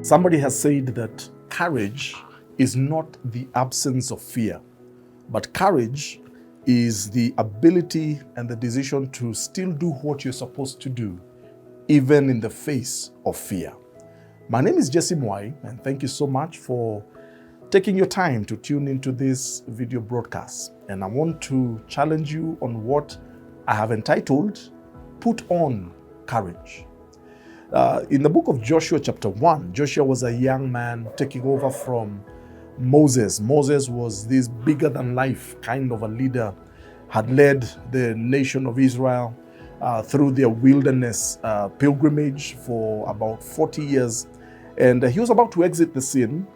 Somebody has said that courage is not the absence of fear, but courage is the ability and the decision to still do what you're supposed to do, even in the face of fear. My name is Mwai, and thank you so much for taking your time to tune into this video broadcast. And I want to challenge you on what I have entitled, Put on Courage. In the book of Joshua chapter 1, Joshua was a young man taking over from Moses. Moses was this bigger than life kind of a leader, had led the nation of Israel through their wilderness pilgrimage for about 40 years. And he was about to exit the scene.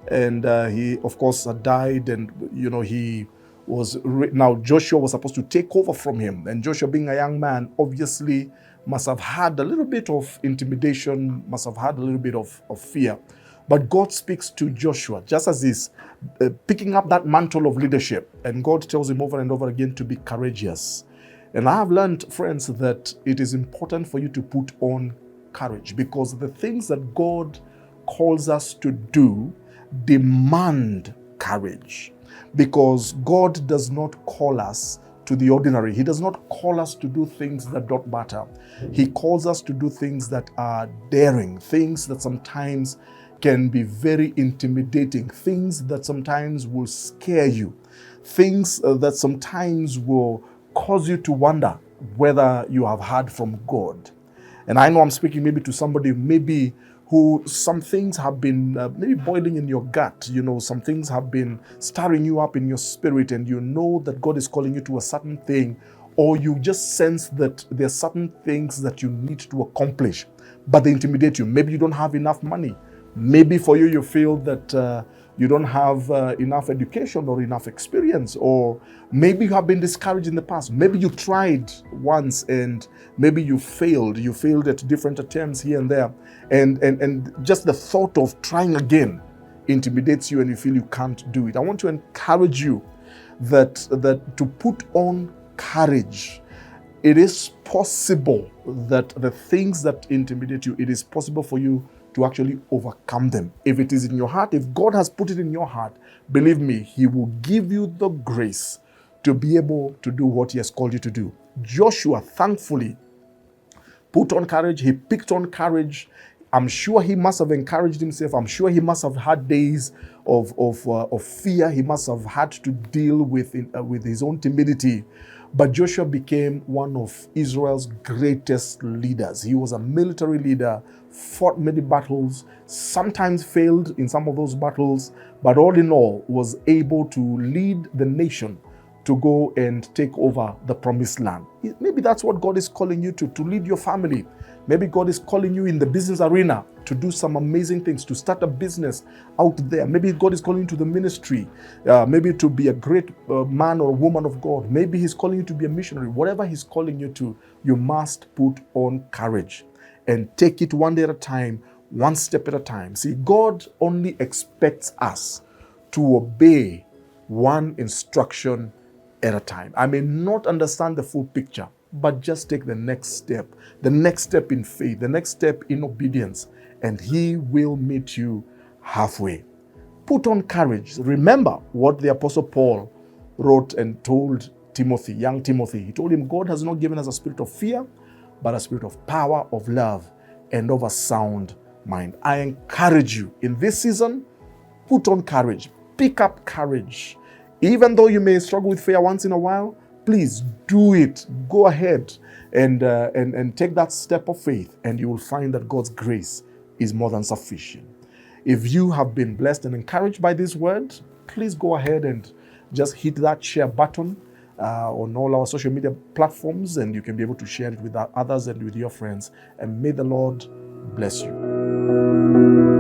And he, of course, died. And, he was, now Joshua was supposed to take over from him. And Joshua, being a young man, obviously must have had a little bit of intimidation, must have had a little bit of fear. But God speaks to Joshua just as he's picking up that mantle of leadership. And God tells him over and over again to be courageous. And I have learned, friends, that it is important for you to put on courage, because the things that God calls us to do demand courage. Because God does not call us to the ordinary. He does not call us to do things that don't matter. He calls us to do things that are daring, things that sometimes can be very intimidating, things that sometimes will scare you, things that sometimes will cause you to wonder whether you have heard from God. And I know I'm speaking maybe to somebody maybe who some things have been maybe boiling in your gut, some things have been stirring you up in your spirit, and you know that God is calling you to a certain thing, or you just sense that there are certain things that you need to accomplish, but they intimidate you. Maybe you don't have enough money. Maybe for you, you feel that you don't have enough education or enough experience, or maybe you have been discouraged in the past. Maybe you tried once and maybe you failed. You failed at different attempts here and there. And just the thought of trying again intimidates you and you feel you can't do it. I want to encourage you that to put on courage. It is possible that the things that intimidate you, it is possible for you to actually overcome them. If it is in your heart, if God has put it in your heart, believe me, He will give you the grace to be able to do what He has called you to do. Joshua, thankfully, put on courage. He picked on courage. I'm sure he must have encouraged himself. I'm sure he must have had days of fear. He must have had to deal with his own timidity. But Joshua became one of Israel's greatest leaders. He was a military leader, fought many battles, sometimes failed in some of those battles, but all in all was able to lead the nation to go and take over the promised land. Maybe that's what God is calling you to lead your family. Maybe God is calling you in the business arena to do some amazing things, to start a business out there. Maybe God is calling you to the ministry, maybe to be a great man or woman of God. Maybe He's calling you to be a missionary. Whatever He's calling you to, you must put on courage and take it one day at a time, one step at a time. See, God only expects us to obey one instruction at a time. I may not understand the full picture, but just take the next step in faith, the next step in obedience, and He will meet you halfway. Put on courage. Remember what the Apostle Paul wrote and told Timothy, young Timothy. He told him, God has not given us a spirit of fear, but a spirit of power, of love, and of a sound mind. I encourage you in this season, put on courage. Pick up courage. Even though you may struggle with fear once in a while, please do it. Go ahead and take that step of faith, and you will find that God's grace is more than sufficient. If you have been blessed and encouraged by this word, please go ahead and just hit that share button on all our social media platforms, and you can be able to share it with others and with your friends. And may the Lord bless you.